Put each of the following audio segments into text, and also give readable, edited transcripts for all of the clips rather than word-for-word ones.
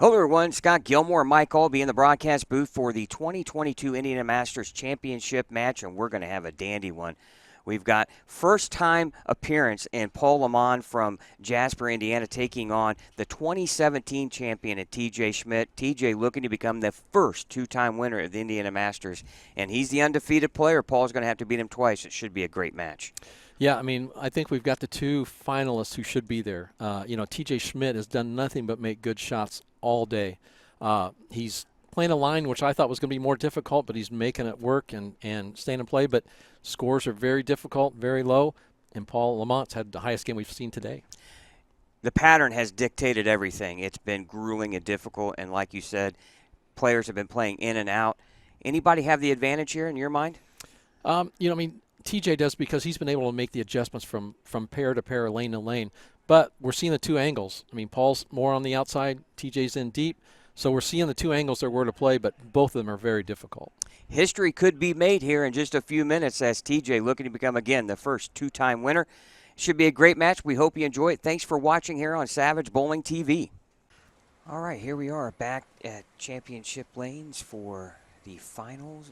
Hello, everyone. Scott Gilmore and Mike Albee in the broadcast booth for the 2022 Indiana Masters Championship match, and we're going to have a dandy one. We've got first-time appearance in Paul Lamont from Jasper, Indiana, taking on the 2017 champion at TJ Schmidt. TJ looking to become the first two-time winner of the Indiana Masters, and he's the undefeated player. Paul's going to have to beat him twice. It should be a great match. Yeah, I mean, I think we've got the two finalists who should be there. TJ Schmidt has done nothing but make good shots all day. He's playing a line which I thought was going to be more difficult, but he's making it work and staying in play. But scores are very difficult, very low, and Paul Lamont's had the highest game we've seen today. The pattern has dictated everything. It's been grueling and difficult, and like you said, players have been playing in and out. Anybody have the advantage here in your mind? TJ does because he's been able to make the adjustments from pair to pair, lane to lane. But we're seeing the two angles. I mean, Paul's more on the outside, TJ's in deep. So we're seeing the two angles there were to play, but both of them are very difficult. History could be made here in just a few minutes as TJ looking to become, again, the first two-time winner. Should be a great match. We hope you enjoy it. Thanks for watching here on Savage Bowling TV. All right, here we are back at Championship Lanes for the finals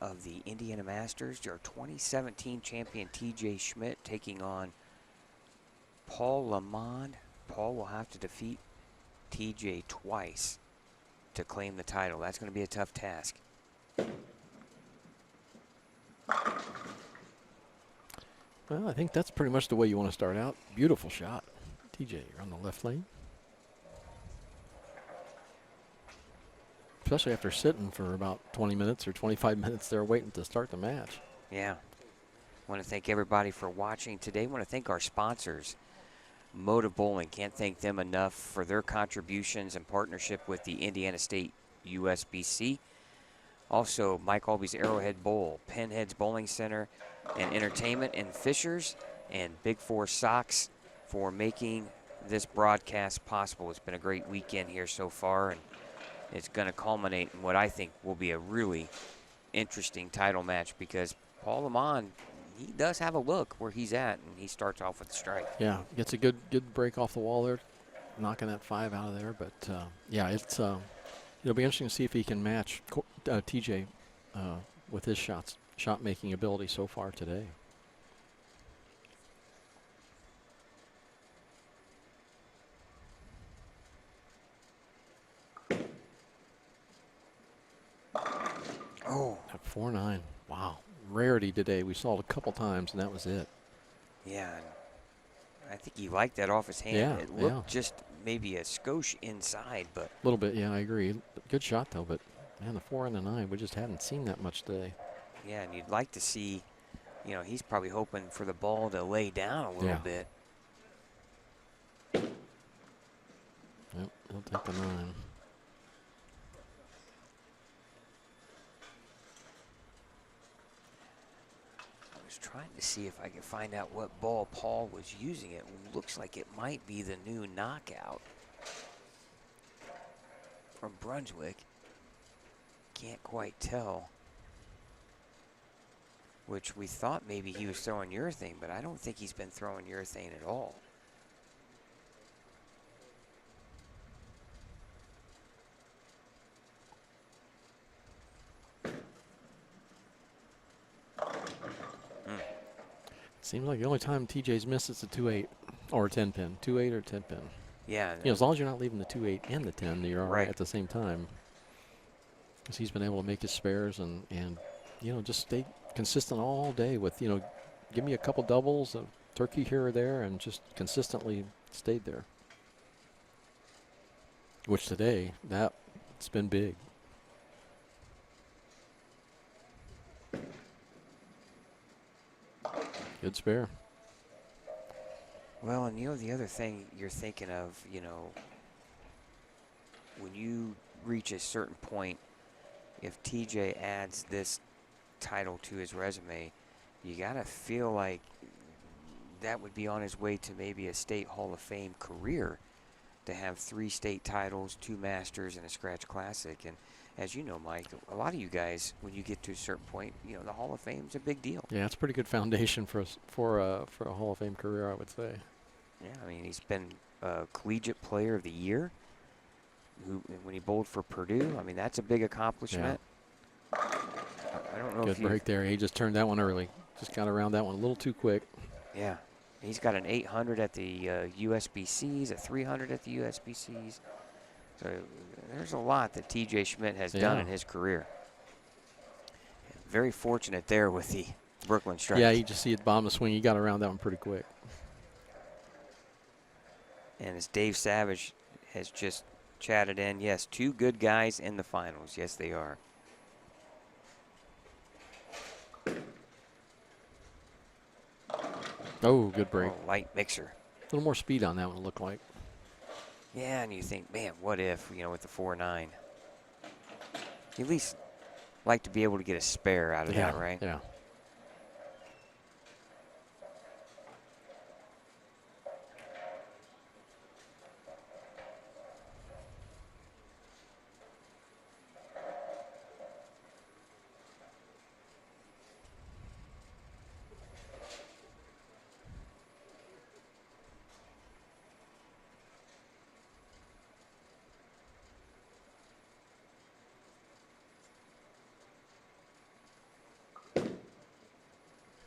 of the Indiana Masters. Our 2017 champion TJ Schmidt taking on Paul Lamont. Paul will have to defeat TJ twice to claim the title. That's going to be a tough task. Well, I think that's pretty much the way you want to start out. Beautiful shot. TJ, you're on the left lane. Especially after sitting for about 20 minutes or 25 minutes there waiting to start the match. Yeah. I want to thank everybody for watching today. I want to thank our sponsors, Motive Bowling. Can't thank them enough for their contributions and partnership with the Indiana State USBC. Also, Mike Albee's Arrowhead Bowl, Pinheads Bowling Center and Entertainment, and Fishers, and Big Four Sox for making this broadcast possible. It's been a great weekend here so far, and it's going to culminate in what I think will be a really interesting title match because Paul Lamont, he does have a look where he's at, and he starts off with a strike. Yeah, gets a good break off the wall there, knocking that 5 out of there. But, it'll be interesting to see if he can match TJ with his shot-making ability so far today. Oh. At 4-9. Wow. Rarity today. We saw it a couple times, and that was it. Yeah. I think he liked that off his hand. Yeah, it looked just maybe a skosh inside, but. A little bit, yeah, I agree. Good shot, though, but, man, the 4 and the 9, we just haven't seen that much today. Yeah, and you'd like to see, he's probably hoping for the ball to lay down a little bit. Yep, he'll take the 9. Trying to see if I can find out what ball Paul was using. It looks like it might be the new Knockout from Brunswick. Can't quite tell. Which we thought maybe he was throwing urethane, but I don't think he's been throwing urethane at all. Seems like the only time TJ's missed is the 2-8 or 10-pin. 2-8 or 10-pin. Yeah. As long as you're not leaving the 2-8 and the 10, you're all right at the same time. Because he's been able to make his spares and just stay consistent all day with, give me a couple doubles, a turkey here or there, and just consistently stayed there. Which today, it's been big. Good spare. Well, and the other thing you're thinking of, when you reach a certain point, if TJ adds this title to his resume, you got to feel like that would be on his way to maybe a state Hall of Fame career to have 3 state titles, 2 Masters, and a Scratch Classic. And as you know, Mike, a lot of you guys, when you get to a certain point, the Hall of Fame is a big deal. Yeah, it's a pretty good foundation for a Hall of Fame career, I would say. Yeah, I mean, he's been Collegiate Player of the Year, when he bowled for Purdue. I mean, that's a big Yeah. accomplishment. I don't know Good if you. break there. He just turned that one early. Just got around that one a little too quick. Yeah, he's got an 800 at the USBCs, a 300 at the USBCs. So there's a lot that T.J. Schmidt has done in his career. Very fortunate there with the Brooklyn strike. Yeah, you just see it bomb the swing. He got around that one pretty quick. And as Dave Savage has just chatted in, yes, 2 good guys in the finals. Yes, they are. Oh, good break. Oh, light mixer. A little more speed on that one, it looked like. Yeah, and you think, man, what if, with the 4-9? You at least like to be able to get a spare out of that, right? Yeah.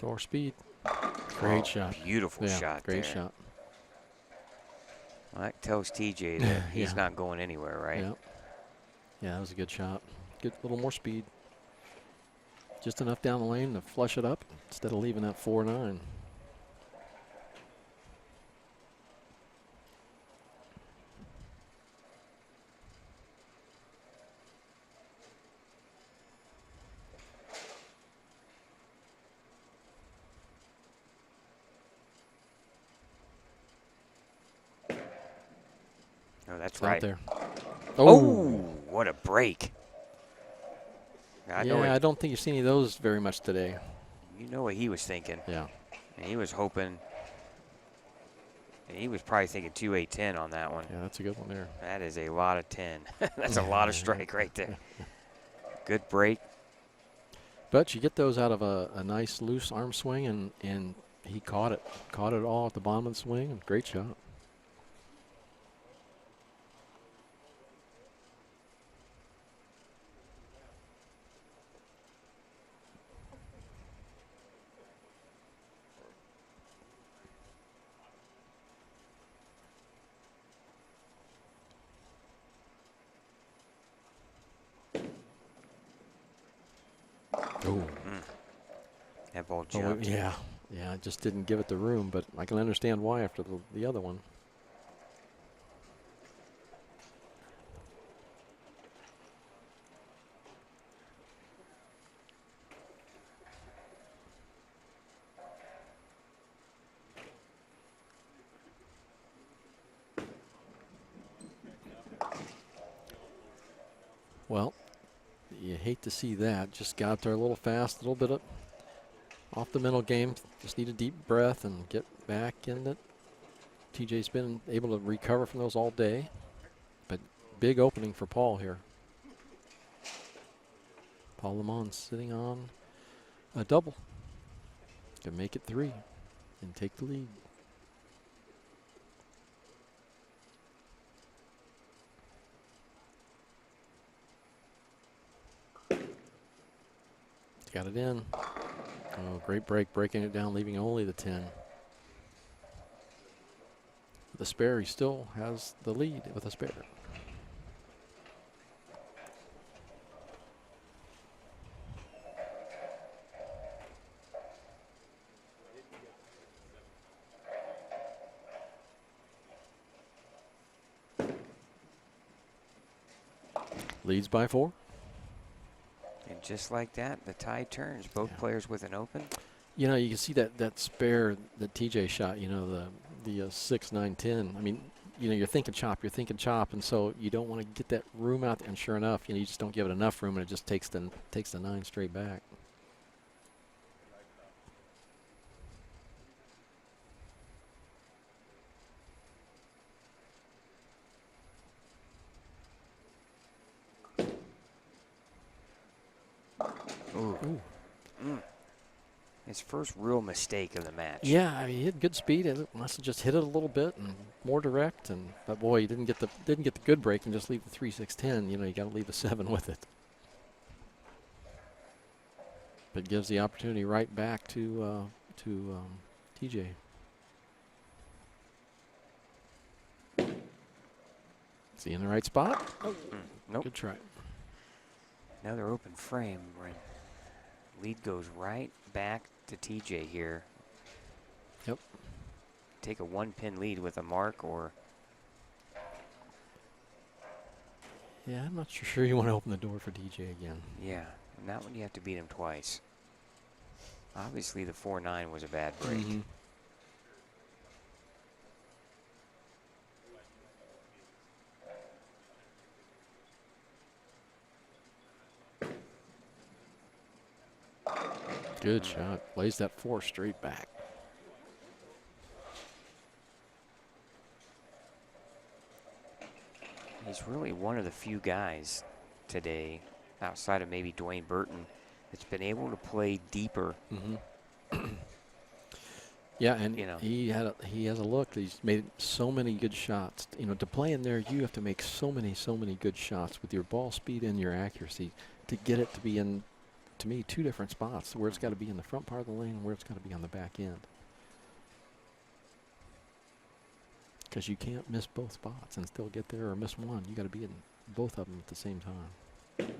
More speed. Great shot. Beautiful shot great there. shot. Well, that tells TJ that he's not going anywhere, right? Yeah. Yeah, that was a good shot. Get a little more speed. Just enough down the lane to flush it up instead of leaving that 4-9. Oh, that's It's right. out there. Oh, what a break. I don't think you've seen any of those very much today. You know what he was thinking. Yeah. And he was hoping. And he was probably thinking 2-8-10 on that one. Yeah, that's a good one there. That is a lot of 10. That's a lot of strike right there. Good break. But you get those out of a nice loose arm swing, and he caught it. Caught it all at the bottom of the swing, and great shot. Oh. That ball jumped. Yeah, I just didn't give it the room, but I can understand why after the other one. Well, you hate to see that. Just got there a little fast, a little bit off the mental game. Just need a deep breath and get back in it. TJ's been able to recover from those all day. But big opening for Paul here. Paul Lemon sitting on a double. Can make it 3 and take the lead. Got it in. Oh, great break, breaking it down, leaving only the 10. The spare, he still has the lead with a spare. Leads by 4. And just like that, the tide turns. Both players with an open. You know, you can see that spare that TJ shot, the 6, 9, 10. I mean, you're thinking chop, and so you don't want to get that room out there. And sure enough, you just don't give it enough room, and it just takes the 9 straight back. Ooh. Ooh. His first real mistake of the match. Yeah, I mean, he had good speed. It must have just hit it a little bit and more direct. But boy, he didn't get the good break and just leave the 3-6-10. You know, you got to leave the 7 with it. But gives the opportunity right back to TJ. Is he in the right spot? Oh, nope. Good try. Another open frame. Lead goes right back to TJ here. Yep. Take a 1-pin lead with a mark or... Yeah, I'm not sure you want to open the door for DJ again. Yeah, not when you have to beat him twice. Obviously, the 4-9 was a bad break. Mm-hmm. Good shot. Lays that 4 straight back. He's really one of the few guys today, outside of maybe Dwayne Burton, that's been able to play deeper. Mm-hmm. Yeah, and You know, he has a look. He's made so many good shots. You know, to play in there, you have to make so many good shots with your ball speed and your accuracy to get it to be in, to me, 2 different spots, where it's got to be in the front part of the lane and where it's got to be on the back end. Because you can't miss both spots and still get there, or miss one. You got to be in both of them at the same time.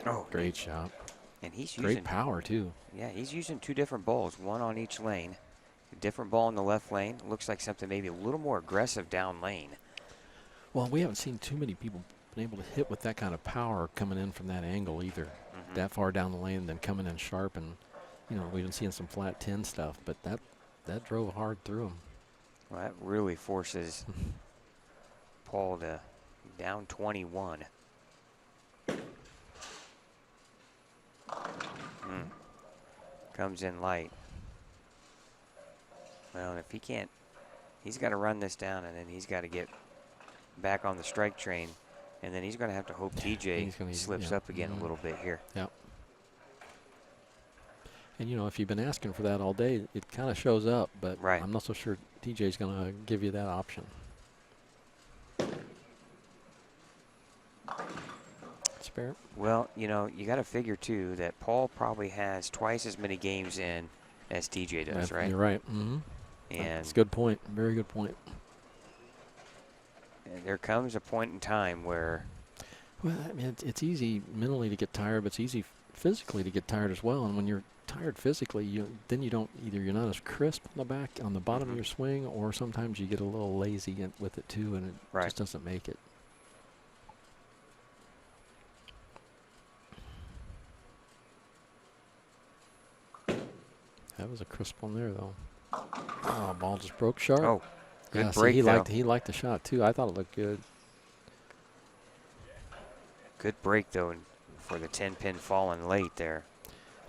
oh, Great shot. And he's Great using power too. Yeah, he's using 2 different balls, one on each lane. A different ball in the left lane. Looks like something maybe a little more aggressive down lane. Well, we haven't seen too many people been able to hit with that kind of power coming in from that angle either. Mm-hmm. That far down the lane and then coming in sharp, and you know, we've been seeing some flat 10 stuff, but that drove hard through him. Well, that really forces Paul to down 21. Comes in light. Well, if he can't, he's got to run this down, and then he's got to get back on the strike train, and then he's going to have to hope TJ slips up again a little bit here. Yep. And, you know, if you've been asking for that all day, it kind of shows up, but right. I'm not so sure TJ's going to give you that option. Spare? Well, you know, you got to figure, too, that Paul probably has twice as many games in as TJ does, right? You're right. Mm-hmm. And that's a good point. Very good point. And there comes a point in time where... Well, I mean, it's easy mentally to get tired, but it's easy physically to get tired as well. And when you're tired physically, then you don't, either you're not as crisp on the bottom of your swing, or sometimes you get a little lazy with it too, and it just doesn't make it. That was a crisp one there, though. Oh, ball just broke sharp. Oh, good yeah, break, he liked the shot too. I thought it looked good. Good break, though, for the 10-pin falling late there.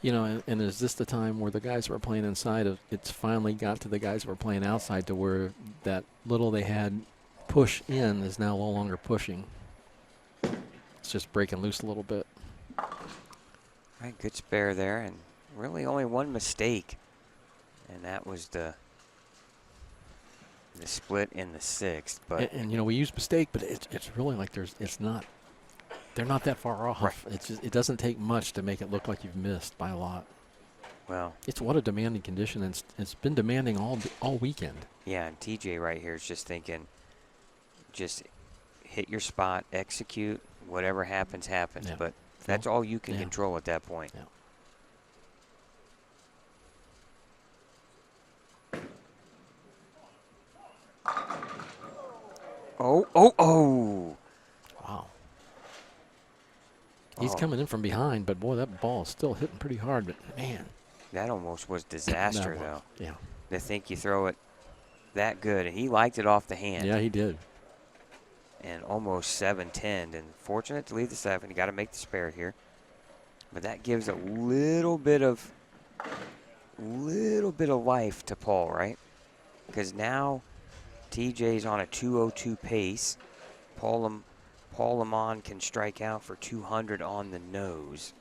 You know, and is this the time where the guys who are playing inside, it's finally got to the guys who are playing outside, to where that little they had push in is now no longer pushing. It's just breaking loose a little bit. Right, good spare there, and really only one mistake, and that was the split in the 6th. But and you know, we use mistake, but it's really like they're not that far off. Right. It doesn't take much to make it look like you've missed by a lot. Well, it's what a demanding condition, and it's been demanding all weekend. Yeah, and TJ right here is just thinking, just hit your spot, execute, whatever happens, happens. Yeah. But that's all you can control at that point. Yeah. Oh. Wow. He's coming in from behind, but boy, that ball is still hitting pretty hard. But man, that almost was disaster, though. Yeah. To think you throw it that good, and he liked it off the hand. Yeah, he did. And almost 7-10, and fortunate to leave the 7. You got to make the spare here, but that gives a little bit of life to Paul, right? Because now TJ's on a 202 pace. Paul Lamont can strike out for 200 on the nose.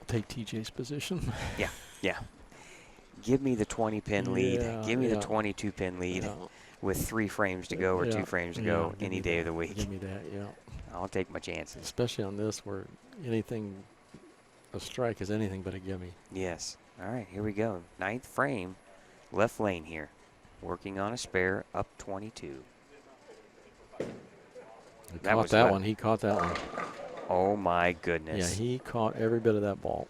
take TJ's position. Yeah, yeah. Give me the 20-pin lead. Yeah, Give me the yeah. 22-pin lead Yeah. with 3 frames to go or 2 Yeah, frames to yeah, go give any me day of that. the week. Give me that, yeah. I'll take my chances. Especially on this where anything, a strike is anything but a gimme. Yes. All right, here we go. 9th frame, left lane here. Working on a spare, up 22. He That caught was that left. one. He caught that one. Oh, my Yeah, goodness. he caught every bit of that ball.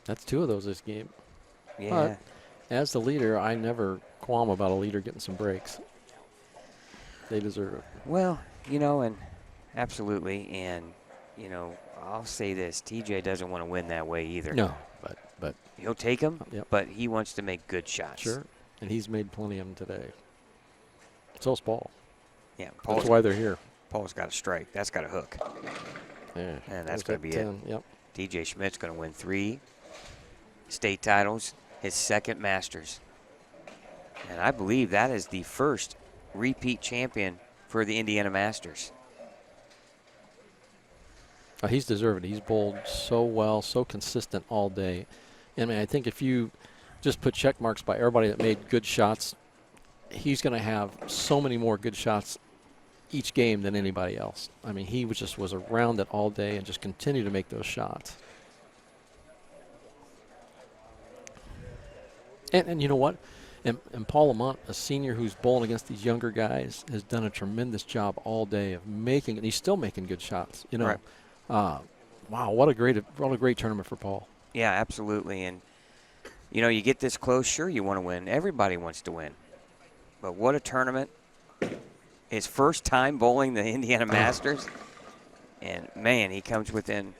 That's 2 of those this game. Yeah. But as the leader, I never qualm about a leader getting some breaks. They deserve it. Well, you know, and absolutely. And, you know, I'll say this. TJ doesn't want to win that way either. No, but He'll take them, yep. but he wants to make good shots. Sure. And he's made plenty of them today. So's Paul. Yeah, That's why they're here. Paul's got a strike. That's got a hook. Yeah. And that's There's going to that be 10. Yep. it. TJ Schmidt's going to win 3 state titles, his 2nd Masters. And I believe that is the first repeat champion for the Indiana Masters. He's deserved it. He's bowled so well, so consistent all day. I mean, I think if you just put check marks by everybody that made good shots, he's going to have so many more good shots each game than anybody else. I mean, he was around it all day and just continued to make those shots. And you know what? And Paul Lamont, a senior who's bowling against these younger guys, has done a tremendous job all day of making, and he's still making good shots. You know, Right. Wow, what a great tournament for Paul. Yeah, absolutely. And, you know, you get this close, sure you want to win. Everybody wants to win. But what a tournament. His first time bowling the Indiana Masters. And, man, he comes within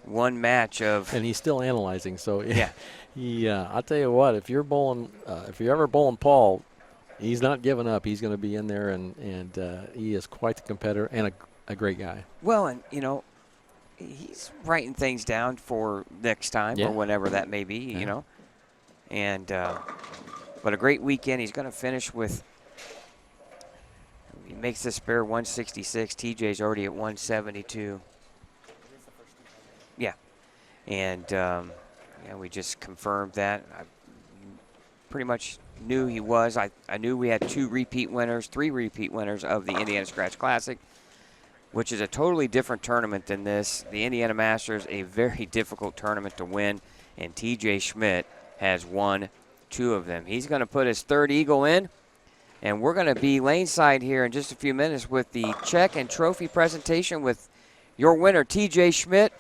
one match of. And he's still analyzing, so Yeah. I'll tell you what, if you're ever bowling Paul, he's not giving up. He's going to be in there, and he is quite the competitor and a great guy. Well, and, you know, he's writing things down for next time or whenever that may be, you know. And but a great weekend. He's going to finish with. He makes the spare 166. TJ's already at 172. Yeah, and we just confirmed that. I pretty much knew he was. I knew we had 3 repeat winners of the Indiana Scratch Classic, which is a totally different tournament than this. The Indiana Masters, a very difficult tournament to win, and TJ Schmidt has won 2 of them. He's going to put his 3rd eagle in, and we're going to be laneside here in just a few minutes with the check and trophy presentation with your winner, TJ Schmidt,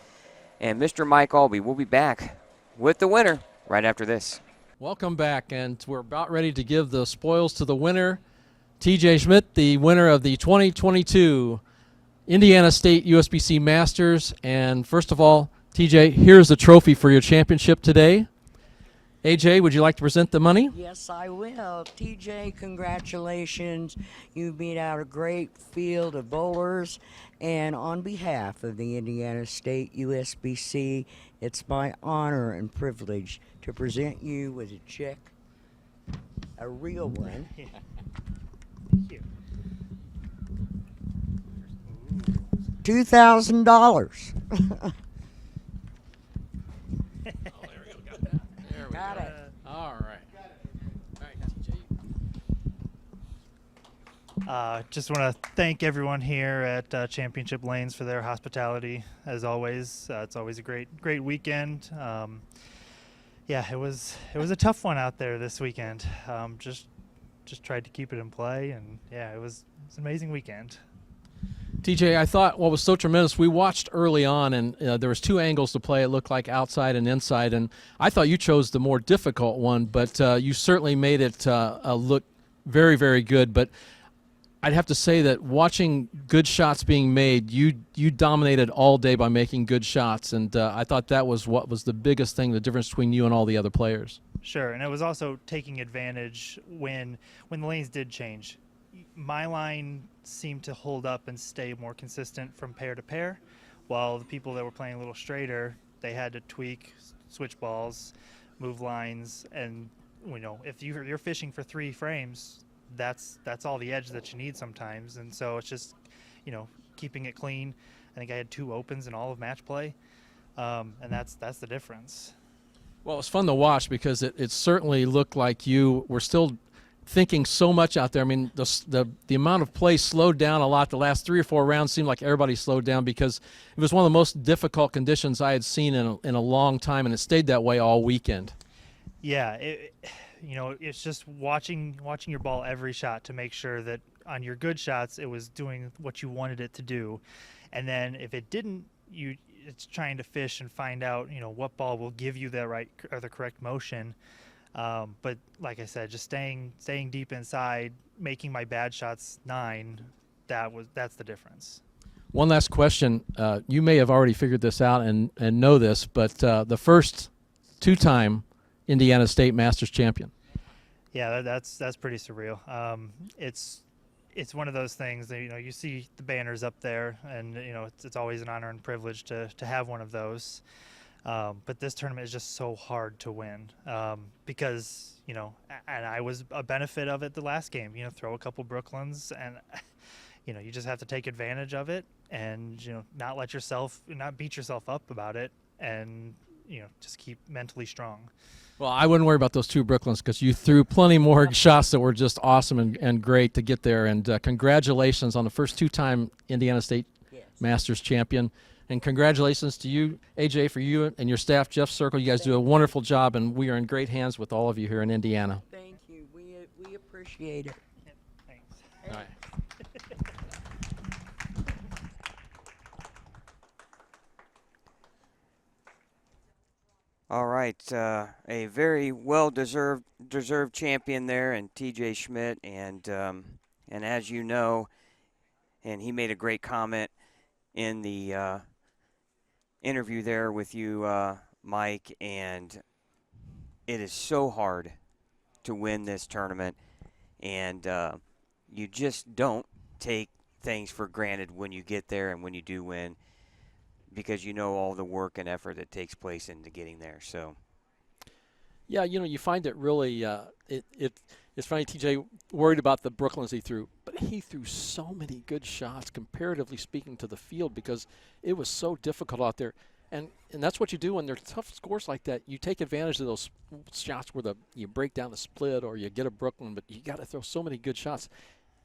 and Mr. Mike Albee. We'll be back with the winner right after this. Welcome back, and we're about ready to give the spoils to the winner, TJ Schmidt, the winner of the 2022 Indiana State USBC Masters. And first of all, TJ, here's the trophy for your championship today. AJ, would you like to present the money? Yes, I will. TJ, congratulations. You beat out a great field of bowlers. And on behalf of the Indiana State USBC, it's my honor and privilege to present you with a check, a real one. Yeah. Thank you. $2,000. Got it. All right. Just want to thank everyone here at Championship Lanes for their hospitality. As always, it's always a great weekend. It was a tough one out there this weekend. Just tried to keep it in play, and it was an amazing weekend. TJ, I thought what was so tremendous, we watched early on, and there was 2 angles to play. It looked like outside and inside, and I thought you chose the more difficult one, but you certainly made it look very, very good. But I'd have to say that watching good shots being made, you dominated all day by making good shots, and I thought that was what was the biggest thing, the difference between you and all the other players. Sure, and it was also taking advantage when the lanes did change. My line seemed to hold up and stay more consistent from pair to pair, while the people that were playing a little straighter, they had to tweak, switch balls, move lines, and if you're fishing for 3 frames, that's all the edge that you need sometimes. And so it's just, keeping it clean. I think I had 2 opens in all of match play, and that's the difference. Well, it was fun to watch because it certainly looked like you were still thinking so much out there. I mean, the amount of play slowed down a lot. The last 3 or 4 rounds seemed like everybody slowed down because it was one of the most difficult conditions I had seen in a long time, and it stayed that way all weekend. Yeah, it's just watching your ball every shot to make sure that on your good shots it was doing what you wanted it to do, and then if it didn't, it's trying to fish and find out what ball will give you the right or the correct motion. But like I said, just staying deep inside, making my bad shots 9. That's the difference. One last question. You may have already figured this out and know this, but the first 2-time Indiana State Masters champion. Yeah, that's pretty surreal. It's one of those things that you see the banners up there, and it's always an honor and privilege to have one of those. But this tournament is just so hard to win because and I was a benefit of it the last game. Throw a couple Brooklyns, and you just have to take advantage of it, and not beat yourself up about it, and just keep mentally strong. Well, I wouldn't worry about those 2 Brooklyns because you threw plenty more shots that were just awesome and great to get there. And congratulations on the first 2-time Indiana State Masters champion. And congratulations to you, AJ, for you and your staff, Jeff Circle. You guys do a wonderful job, and we are in great hands with all of you here in Indiana. Thank you. We appreciate it. Yep, thanks. All right. All right, a very well-deserved champion there, and TJ Schmidt, and as you know, and he made a great comment in the interview there with you, Mike, and it is so hard to win this tournament, and you just don't take things for granted when you get there and when you do win, because all the work and effort that takes place into getting there. So, yeah, you find it really it's funny. TJ worried about the Brooklyns he threw, but he threw so many good shots comparatively speaking to the field because it was so difficult out there. And that's what you do when there's tough scores like that. You take advantage of those shots where you break down the split or you get a Brooklyn, but you got to throw so many good shots,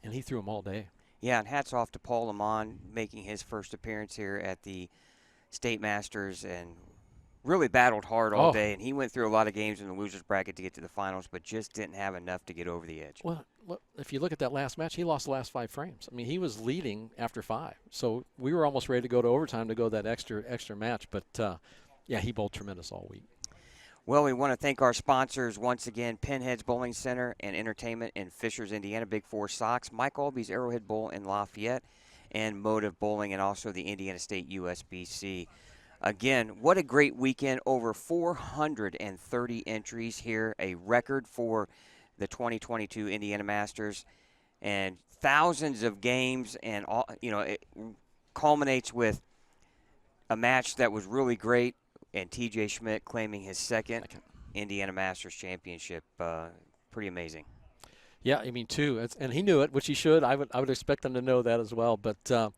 and he threw them all day. Yeah, and hats off to Paul Lamont making his first appearance here at the State Masters, and really battled hard all day, and he went through a lot of games in the losers bracket to get to the finals, but just didn't have enough to get over the edge. Well, look, if you look at that last match, he lost the last 5 frames. I mean, he was leading after 5, so we were almost ready to go to overtime to go that extra match. But yeah, he bowled tremendous all week. Well, we want to thank our sponsors once again: Pinheads Bowling Center and Entertainment in Fishers, Indiana, Big 4 Sox, Mike Alby's Arrowhead Bowl in Lafayette, and Motive Bowling, and also the Indiana State USBC. Again, what a great weekend. Over 430 entries here, a record for the 2022 Indiana Masters, and thousands of games, and it culminates with a match that was really great, and TJ Schmidt claiming his second Indiana Masters championship. Pretty amazing. Yeah, I mean, 2, and he knew it, which he should. I would expect him to know that as well. But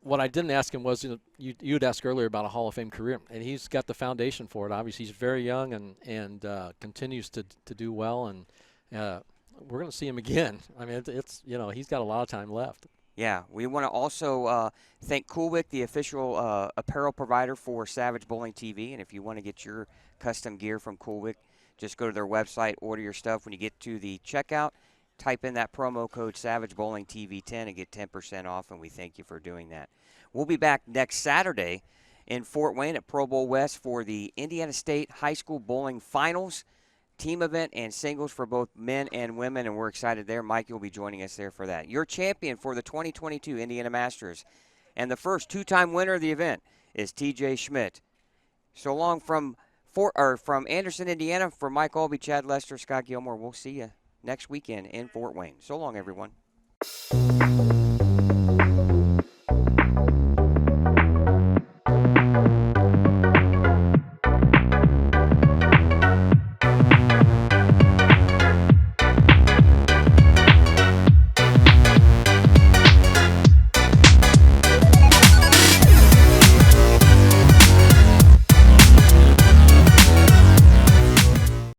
what I didn't ask him was, you'd asked earlier about a Hall of Fame career, and he's got the foundation for it. Obviously, he's very young and continues to do well, and we're going to see him again. I mean, it's he's got a lot of time left. Yeah, we want to also thank Coolwick, the official apparel provider for Savage Bowling TV, and if you want to get your custom gear from Coolwick, just go to their website, order your stuff. When you get to the checkout, type in that promo code Savage Bowling TV 10 and get 10% off, and we thank you for doing that. We'll be back next Saturday in Fort Wayne at Pro Bowl West for the Indiana State High School Bowling Finals, team event and singles for both men and women, and we're excited there. Mike, you'll be joining us there for that. Your champion for the 2022 Indiana Masters and the first 2-time winner of the event is TJ Schmidt. So long from Anderson, Indiana, for Mike Alby, Chad Lester, Scott Gilmore. We'll see you next weekend in Fort Wayne. So long, everyone.